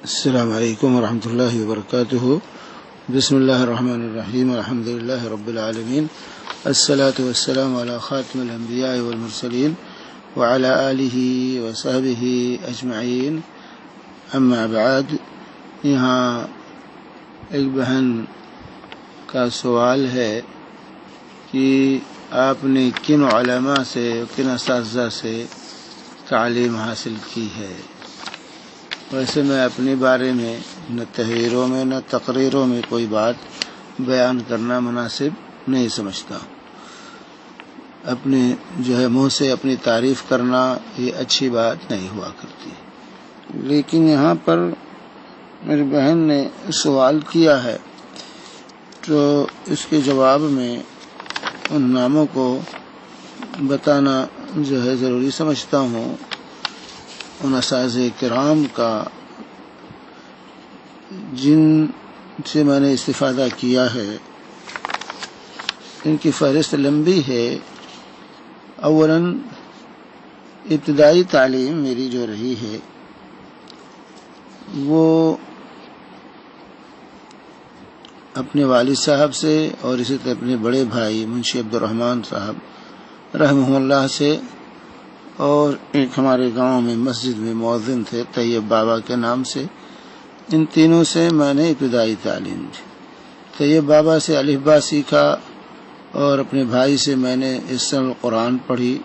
السلام علیکم ورحمۃ اللہ وبرکاتہ۔ بسم اللہ الرحمن الرحیم، الحمد للہ رب العالمین، الصلاۃ والسلام علی خاتم الانبیاء والمرسلین وعلی آلہ وصحبہ اجمعین، اما بعد۔ یہاں ایک بہن کا سوال ہے کہ آپ نے کن علماء سے، کن اساتذہ سے تعلیم حاصل کی ہے؟ ویسے میں اپنے بارے میں نہ تحریروں میں نہ تقریروں میں کوئی بات بیان کرنا مناسب نہیں سمجھتا۔ اپنے منہ سے اپنی تعریف کرنا یہ اچھی بات نہیں ہوا کرتی، لیکن یہاں پر میری بہن نے سوال کیا ہے تو اس کے جواب میں ان ناموں کو بتانا ضروری سمجھتا ہوں۔ ان اساتذہ کرام کا جن سے میں نے استفادہ کیا ہے، ان کی فہرست لمبی ہے۔ اولاً ابتدائی تعلیم میری جو رہی ہے وہ اپنے والد صاحب سے اور اسی طرح اپنے بڑے بھائی منشی عبد الرحمن صاحب رحمہ اللہ سے، اور ایک ہمارے گاؤں میں مسجد میں مؤذن تھے طیب بابا کے نام سے، ان تینوں سے میں نے ابتدائی تعلیم دی۔ طیب بابا سے الف با سیکھا، اور اپنے بھائی سے میں نے اسم القرآن پڑھی،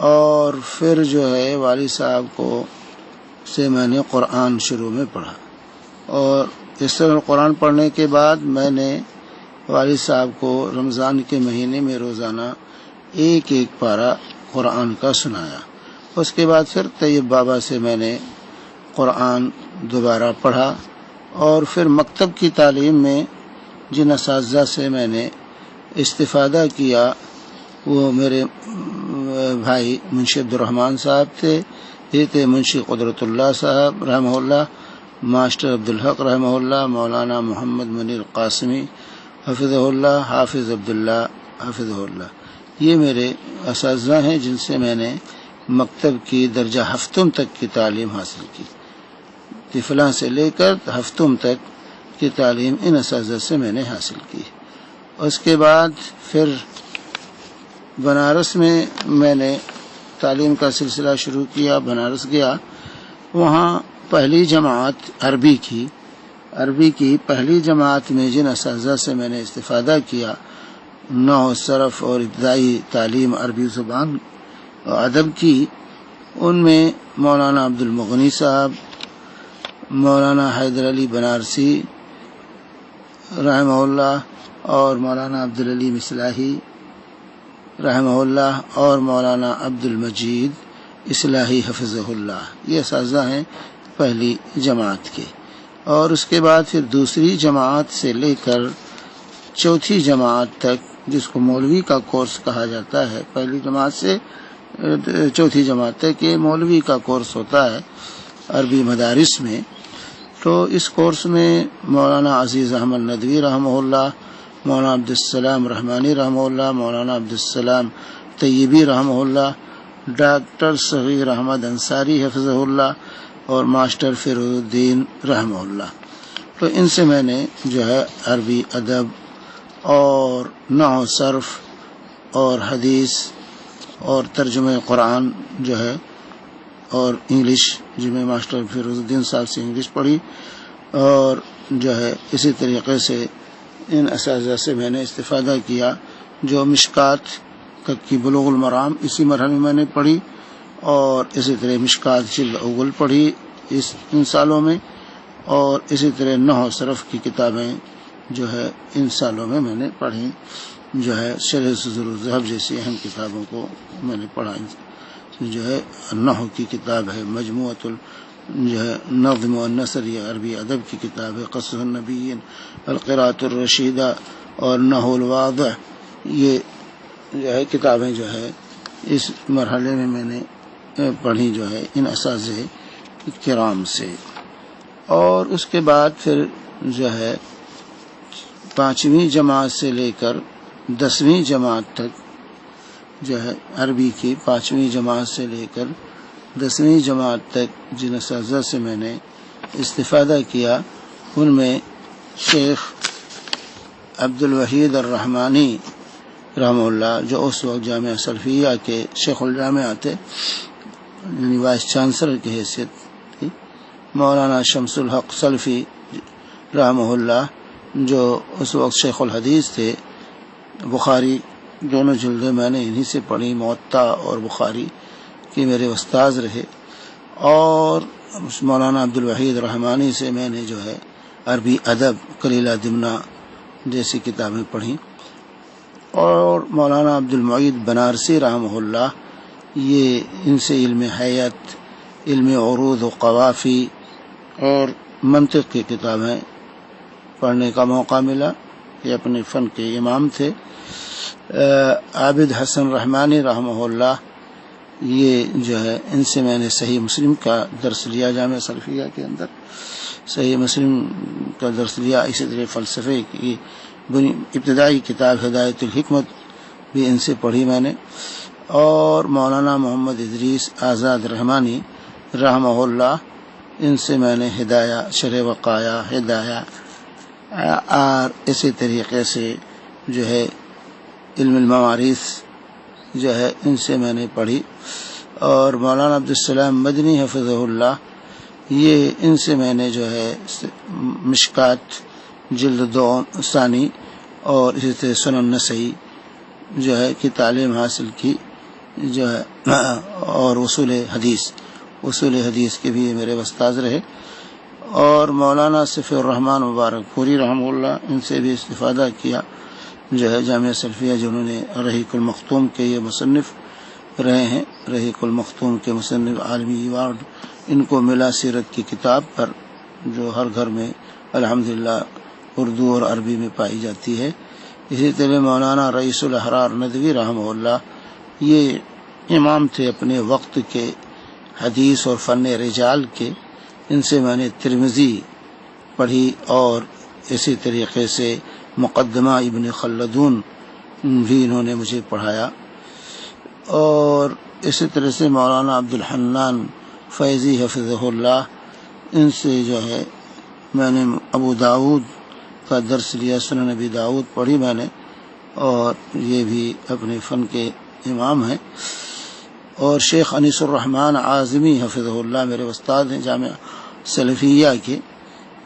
اور پھر والد صاحب سے میں نے قرآن شروع میں پڑھا، اور اسم القرآن پڑھنے کے بعد میں نے والد صاحب کو رمضان کے مہینے میں روزانہ ایک پارہ قرآن کا سنایا۔ اس کے بعد پھر طیب بابا سے میں نے قرآن دوبارہ پڑھا، اور پھر مکتب کی تعلیم میں جن اساتذہ سے میں نے استفادہ کیا وہ میرے بھائی منشی عبد الرحمن صاحب تھے، یہ تھے منشی قدرت اللہ صاحب رحمہ اللہ، ماسٹر عبدالحق رحمہ اللہ، مولانا محمد منیر قاسمی حفظہ اللہ، حافظ عبداللہ حفظہ اللہ۔ یہ میرے اساتذہ ہیں جن سے میں نے مکتب کی درجہ ہفتم تک کی تعلیم حاصل کی۔ طفلاں سے لے کر ہفتم تک کی تعلیم ان اساتذہ سے میں نے حاصل کی۔ اس کے بعد پھر بنارس میں نے تعلیم کا سلسلہ شروع کیا۔ بنارس گیا، وہاں پہلی جماعت عربی کی پہلی جماعت میں جن اساتذہ سے میں نے استفادہ کیا، نحو صرف اور ابتدائی تعلیم عربی زبان اور ادب کی، ان میں مولانا عبد المغنی صاحب، مولانا حیدر علی بنارسی رحمہ اللہ، اور مولانا عبدالعلی اصلاحی رحمہ اللہ، اور مولانا عبد المجید اصلاحی حفظہ اللہ، یہ اساتذہ ہیں پہلی جماعت کے۔ اور اس کے بعد پھر دوسری جماعت سے لے کر چوتھی جماعت تک، جس کو مولوی کا کورس کہا جاتا ہے، پہلی جماعت سے چوتھی جماعت تک یہ مولوی کا کورس ہوتا ہے عربی مدارس میں۔ تو اس کورس میں مولانا عزیز احمد ندوی رحمہ اللہ، مولانا عبدالسلام رحمانی رحمہ اللہ، مولانا عبدالسلام طیبی رحمہ اللہ، ڈاکٹر صغیر احمد انصاری حفظہ اللہ، اور ماسٹر فیروز الدین رحمہ اللہ۔ تو ان سے میں نے عربی ادب اور نحو صرف اور حدیث اور ترجمہ قرآن اور انگلش، میں ماسٹر فیروز الدین صاحب سے انگلش پڑھی، اور اسی طریقے سے ان اساتذہ سے میں نے استفادہ کیا۔ جو مشکات کی بلوغ المرام اسی مرحلے میں نے پڑھی، اور اسی طرح مشکات جلد اول پڑھی ان سالوں میں، اور اسی طرح نحو صرف کی کتابیں ان سالوں میں نے پڑھی۔ شرح صدور الذهب جیسی اہم کتابوں کو میں نے پڑھا۔ نحو کی کتاب ہے مجموعۃ النظم والنثر، یہ عربی ادب کی کتاب ہے۔ قصص النبیین، القراءۃ الرشیدہ، اور نحو الواضح، یہ کتابیں اس مرحلے میں نے پڑھی ان اساتذہ کرام سے۔ اور اس کے بعد پھر پانچویں جماعت سے لے کر 10ویں جماعت تک عربی کی 5ویں جماعت سے لے کر 10ویں جماعت تک جن اساتذہ سے میں نے استفادہ کیا ان میں شیخ عبد الوحید الرحمانی رحمہ اللہ جو اس وقت جامعہ سلفیہ کے شیخ الجامعہ تھے، یعنی وائس چانسلر کی حیثیت تھی، مولانا شمس الحق سلفی رحمہ اللہ جو اس وقت شیخ الحدیث تھے، بخاری دونوں جلدیں میں نے انہی سے پڑھی، موطا اور بخاری کی میرے استاذ رہے، اور مولانا عبد الوحید رحمانی سے میں نے جو ہے عربی ادب، کلیلہ دمنہ جیسی کتابیں پڑھیں، اور مولانا عبد المعید بنارسی رحمہ اللہ، یہ ان سے علم حیات، علم عروض و قوافی اور منطق کی کتابیں پڑھنے کا موقع ملا، یہ اپنے فن کے امام تھے۔ عابد حسن رحمانی رحمہ اللہ، یہ جو ہے ان سے میں نے صحیح مسلم کا درس لیا، جامعہ سلفیہ کے اندر صحیح مسلم کا درس لیا۔ اسی طرح فلسفے کی ابتدائی کتاب ہدایت الحکمت بھی ان سے پڑھی میں نے، اور مولانا محمد ادریس آزاد رحمانی رحمہ اللہ، ان سے میں نے ہدایہ، شرح وقایہ، ہدایہ، اور اسی طریقے سے جو ہے علم الموارث جو ہے ان سے میں نے پڑھی، اور مولانا عبدالسلام مدنی حفظہ اللہ، یہ ان سے میں نے جو ہے مشکات جلد 2 ثانی اور اسی طرح سنن نسائی جو ہے کی تعلیم حاصل کی جو ہے، اور اصول حدیث کے بھی میرے استاذ رہے، اور مولانا صفی الرحمن مبارک پوری رحمہ اللہ، ان سے بھی استفادہ کیا جو ہے جامعہ سلفیہ، جنہوں نے رحیق المختوم کے یہ مصنف رہے ہیں، رحیق المختوم کے مصنف، عالمی ایوارڈ ان کو ملا سیرت کی کتاب پر، جو ہر گھر میں الحمدللہ اردو اور عربی میں پائی جاتی ہے۔ اسی طرح مولانا رئیس الاحرار ندوی رحمہ اللہ، یہ امام تھے اپنے وقت کے حدیث اور فن رجال کے، ان سے میں نے ترمذی پڑھی، اور اسی طریقے سے مقدمہ ابن خلدون بھی انہوں نے مجھے پڑھایا، اور اسی طرح سے مولانا عبد الحنان فیضی حفظہ اللہ، ان سے جو ہے میں نے ابو داود کا درس لیا، سنن نبی داود پڑھی میں نے، اور یہ بھی اپنے فن کے امام ہیں۔ اور شیخ انیس الرحمن اعظمی حفظہ اللہ میرے استاد ہیں جامعہ سلفیہ کے،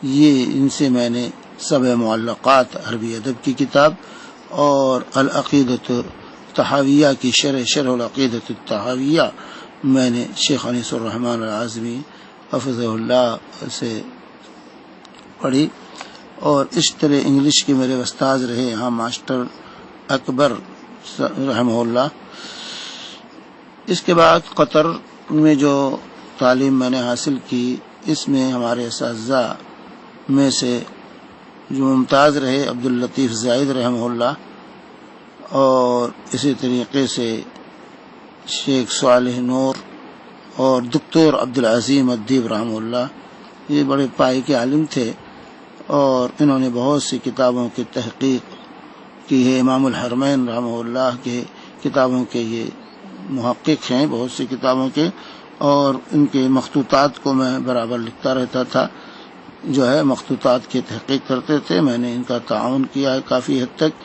یہ ان سے میں نے سبع معلقات عربی ادب کی کتاب، اور العقیدۃ الطحاویہ کی شرح العقیدۃ الطحاویہ میں نے شیخ انیس الرحمن اعظمی حفظہ اللہ سے پڑھی، اور اس طرح انگلش کے میرے استاذ رہے یہاں ماسٹر اکبر رحمہ اللہ۔ اس کے بعد قطر میں جو تعلیم میں نے حاصل کی، اس میں ہمارے اساتذہ میں سے جو ممتاز رہے عبداللطیف زائد رحمہ اللہ، اور اسی طریقے سے شیخ صالح نور اور دکتور عبدالعظیم الدیب رحمہ اللہ، یہ بڑے پائے کے عالم تھے، اور انہوں نے بہت سی کتابوں کی تحقیق کی ہے۔ امام الحرمین رحمہ اللہ کے کتابوں کے یہ محقق ہیں، بہت سی کتابوں کے، اور ان کے مخطوطات کو میں برابر لکھتا رہتا تھا، جو ہے مخطوطات کی تحقیق کرتے تھے، میں نے ان کا تعاون کیا ہے کافی حد تک۔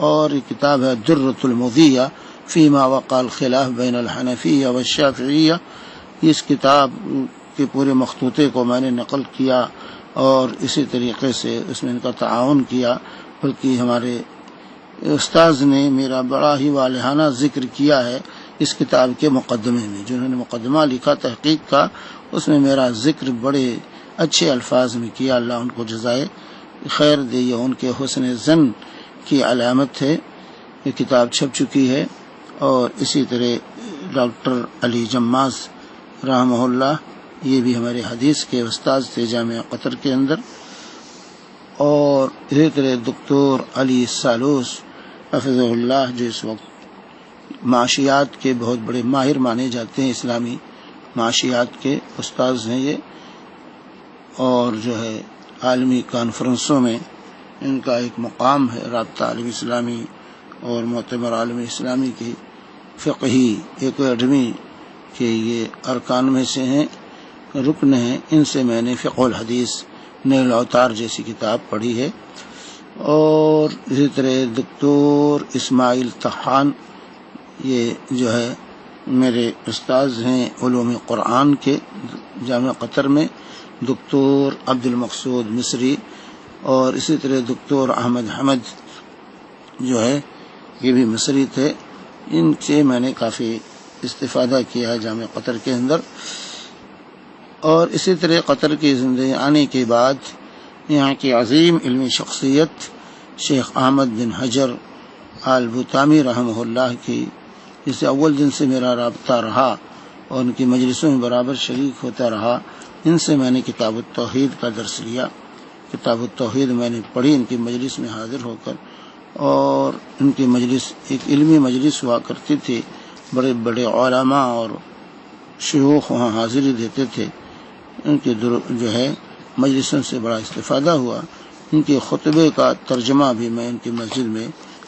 اور یہ کتاب ہے درۃ المضیہ فیما وقع الخلاف بین الحنفیہ والشافعیہ، اس کتاب کے پورے مخطوطے کو میں نے نقل کیا، اور اسی طریقے سے اس میں ان کا تعاون کیا، بلکہ ہمارے استاذ نے میرا بڑا ہی والہانہ ذکر کیا ہے اس کتاب کے مقدمے میں، جنہوں نے مقدمہ لکھا تحقیق کا، اس میں میرا ذکر بڑے اچھے الفاظ میں کیا، اللہ ان کو جزائے خیر دے، یہ ان کے حسن ظن کی علامت ہے۔ یہ کتاب چھپ چکی ہے، اور اسی طرح ڈاکٹر علی جماز رحمہ اللہ، یہ بھی ہمارے حدیث کے استاد تھے جامعہ قطر کے اندر، اور اسی طرح دکتور علی سالوس حفظہ اللہ، جو اس وقت معاشیات کے بہت بڑے ماہر مانے جاتے ہیں، اسلامی معاشیات کے استاذ ہیں یہ، اور جو ہے عالمی کانفرنسوں میں ان کا ایک مقام ہے، رابطہ عالم اسلامی اور معتبر عالم اسلامی کی فقہی اکیڈمی کے یہ ارکان میں سے ہیں، رکن ہیں ان سے میں نے فقہ الحدیث نیل الاوتار جیسی کتاب پڑھی ہے، اور اسی طرح دکتور اسماعیل طحان یہ جو ہے میرے استاذ ہیں علوم قرآن کے جامعہ قطر میں، دکتور عبد المقصود مصری، اور اسی طرح دکتور احمد حمد جو ہے یہ بھی مصری تھے، ان سے میں نے کافی استفادہ کیا ہے جامعہ قطر کے اندر۔ اور اسی طرح قطر کی زندگی آنے کے بعد یہاں کی عظیم علمی شخصیت شیخ احمد بن حجر آل بوتامی رحمہ اللہ کی، جس سے اول دن سے میرا رابطہ رہا اور ان کی مجلسوں میں برابر شریک ہوتا رہا، ان سے میں نے کتاب التوحید کا درس لیا۔ کتاب التوحید میں نے پڑھی ان کی مجلس میں حاضر ہو کر، اور ان کی مجلس ایک علمی مجلس ہوا کرتی تھی، بڑے بڑے علماء اور شیوخ وہاں حاضری دیتے تھے، ان کے جو ہے مجلسوں سے بڑا استفادہ ہوا۔ ان کے خطبے کا ترجمہ بھی میں ان کی مسجد میں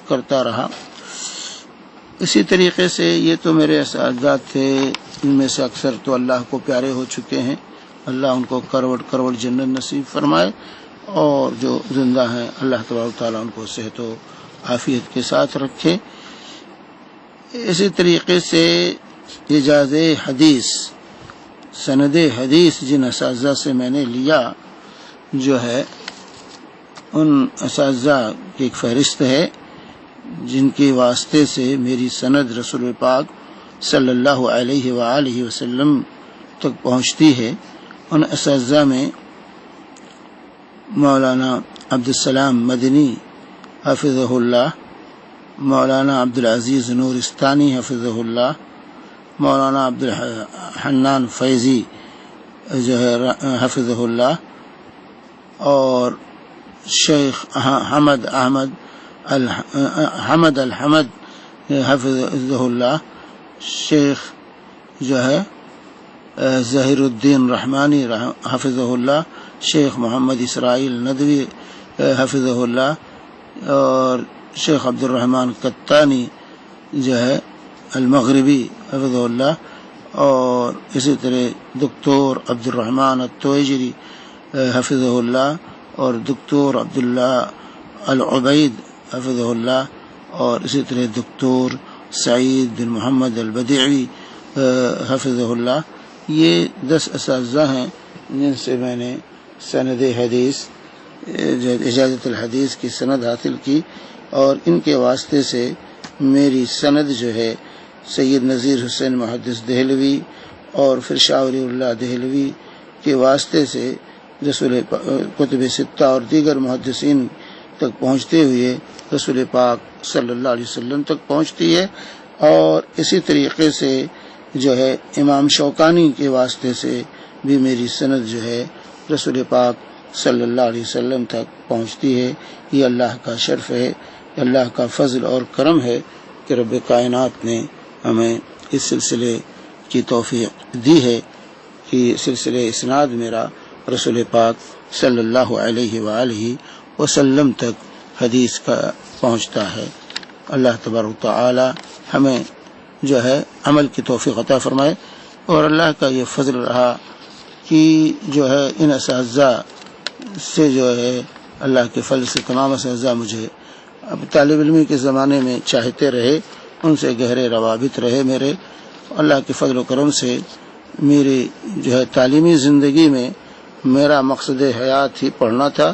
کرتا رہا۔ اسی طریقے سے یہ تو میرے اساتذہ تھے، ان میں سے اکثر تو اللہ کو پیارے ہو چکے ہیں، اللہ ان کو کروڑ کروڑ جنت نصیب فرمائے، اور جو زندہ ہیں اللہ تبارک تعالیٰ ان کو صحت و عافیت کے ساتھ رکھے۔ اسی طریقے سے اعجاز حدیث، سند حدیث جن اساتذہ سے میں نے لیا جو ہے ان اساتذہ کی ایک فہرست ہے جن کے واسطے سے میری سند رسول پاک صلی اللہ علیہ وآلہ وسلم تک پہنچتی ہے۔ ان اساتذہ میں مولانا عبدالسلام مدنی حفظہ اللہ، مولانا عبدالعزیز نورستانی حفظہ اللہ، مولانا عبدالحنان فیضی جو ہے حفظہ اللہ، اور شیخ حمد الحمد حفظہ اللہ، شیخ جو ہے ظہیر الدین رحمانی حفظہ اللہ، شیخ محمد اسرائیل ندوی حفظہ اللہ، اور شیخ عبد الرحمن قطانی جو ہے المغربی حفظہ اللہ، اور اسی طرح دکتور عبد الرحمن التویجری حفظہ اللہ، اور دکتور عبداللہ العبید حفظہ اللہ، اور اسی طرح دکتور سعید بن محمد البدیعی حفظہ اللہ۔ یہ 10 اساتذہ ہیں جن سے میں نے سند حدیث، اجازت الحدیث کی سند حاصل کی، اور ان کے واسطے سے میری سند جو ہے سید نذیر حسین محدث دہلوی اور پھر شاہ ولی اللہ دہلوی کے واسطے سے رسول کتب ستہ اور دیگر محدثین تک پہنچتے ہوئے رسول پاک صلی اللہ علیہ وسلم تک پہنچتی ہے، اور اسی طریقے سے جو ہے امام شوکانی کے واسطے سے بھی میری سند جو ہے رسول پاک صلی اللہ علیہ وسلم تک پہنچتی ہے۔ یہ اللہ کا شرف ہے، اللہ کا فضل اور کرم ہے کہ رب کائنات نے ہمیں اس سلسلے کی توفیق دی ہے کہ سلسلہ اسناد میرا رسول پاک صلی اللہ علیہ وآلہ وسلم تک حدیث کا پہنچتا ہے۔ اللہ تبارک تعالی ہمیں جو ہے عمل کی توفیق عطا فرمائے، اور اللہ کا یہ فضل رہا کہ جو ہے ان اساتذہ سے جو ہے اللہ کے فضل سے تمام اساتذہ مجھے اب طالب علمی کے زمانے میں چاہتے رہے، ان سے گہرے روابط رہے میرے۔ اللہ کے فضل و کرم سے میری جو ہے تعلیمی زندگی میں میرا مقصد حیات ہی پڑھنا تھا،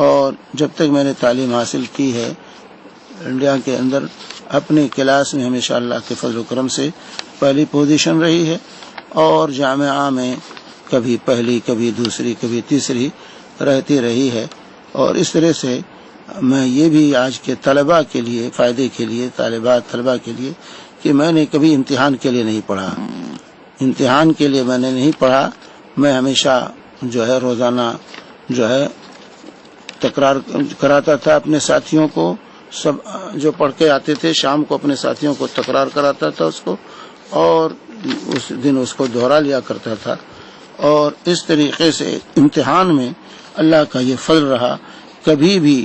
اور جب تک میں نے تعلیم حاصل کی ہے انڈیا کے اندر اپنی کلاس میں ہمیشہ اللہ کے فضل و کرم سے پہلی پوزیشن رہی ہے، اور جامعہ میں کبھی پہلی کبھی دوسری کبھی تیسری رہتی رہی ہے۔ اور اس طرح سے میں یہ بھی آج کے طلباء کے لیے فائدے کے لیے طلباء کے لیے کہ میں نے کبھی امتحان کے لیے نہیں پڑھا، امتحان کے لیے میں نے نہیں پڑھا، میں ہمیشہ جو ہے روزانہ جو ہے تکرار کراتا تھا اپنے ساتھیوں کو، سب جو پڑھ کے آتے تھے شام کو اپنے ساتھیوں کو تکرار کراتا تھا اس کو، اور اس دن اس کو دہرا لیا کرتا تھا۔ اور اس طریقے سے امتحان میں اللہ کا یہ فضل رہا، کبھی بھی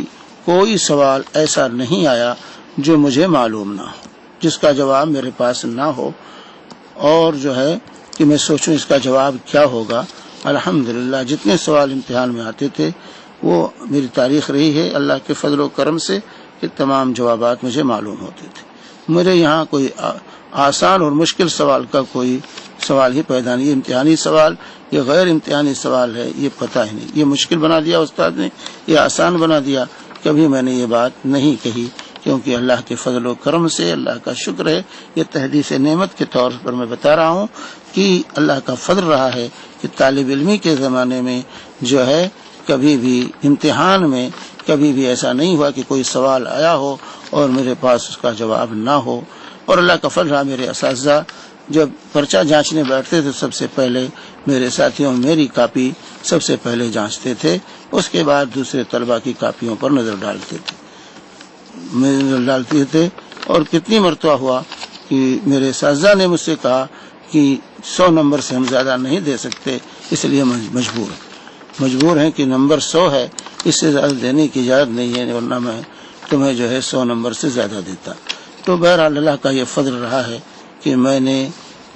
کوئی سوال ایسا نہیں آیا جو مجھے معلوم نہ ہو، جس کا جواب میرے پاس نہ ہو، اور جو ہے کہ میں سوچوں اس کا جواب کیا ہوگا، الحمدللہ جتنے سوال امتحان میں آتے تھے وہ میری تاریخ رہی ہے اللہ کے فضل و کرم سے کہ تمام جوابات مجھے معلوم ہوتے تھے. میرے یہاں کوئی آسان اور مشکل سوال کا کوئی سوال ہی پیدا نہیں. یہ امتحانی سوال، یہ غیر امتحانی سوال ہے، یہ پتہ ہی نہیں. یہ مشکل بنا دیا استاد نے، یہ آسان بنا دیا. کبھی میں نے یہ بات نہیں کہی، کیونکہ اللہ کے فضل و کرم سے اللہ کا شکر ہے. یہ تحدیث نعمت کے طور پر میں بتا رہا ہوں کہ اللہ کا فضل رہا ہے کہ طالب علمی کے زمانے میں جو ہے کبھی بھی امتحان میں کبھی بھی ایسا نہیں ہوا کہ کوئی سوال آیا ہو اور میرے پاس اس کا جواب نہ ہو. اور اللہ کا فضل رہا، میرے اساتذہ جب پرچہ جانچنے بیٹھتے تھے سب سے پہلے میرے ساتھیوں میری کاپی سب سے پہلے جانچتے تھے، اس کے بعد دوسرے طلبہ کی کاپیوں پر نظر ڈالتے تھے. اور کتنی مرتبہ ہوا کہ میرے اساتذہ نے مجھ سے کہا کہ 100 نمبر سے ہم زیادہ نہیں دے سکتے، اس لیے مجبور ہیں کہ نمبر 100 ہے، اس سے زیادہ دینے کی اجازت نہیں ہے، ورنہ میں تمہیں جو ہے 100 نمبر سے زیادہ دیتا. تو بہرحال اللہ کا یہ فضل رہا ہے کہ میں نے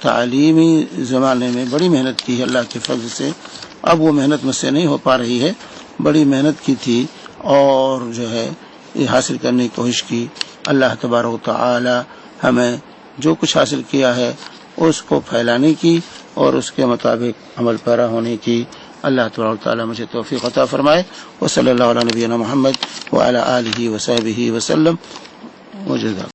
تعلیمی زمانے میں بڑی محنت کی ہے اللہ کے فضل سے. اب وہ محنت مجھ سے نہیں ہو پا رہی ہے، بڑی محنت کی تھی اور جو ہے یہ حاصل کرنے کی کوشش کی. اللہ تبارک و تعالی ہمیں جو کچھ حاصل کیا ہے اس کو پھیلانے کی اور اس کے مطابق عمل پیرا ہونے کی اللہ تبارک و تعالی مجھے توفیق عطا فرمائے. وصلی اللہ علی نبینا محمد وعلی آلہ وصحبہ وسلم. وجزاکم.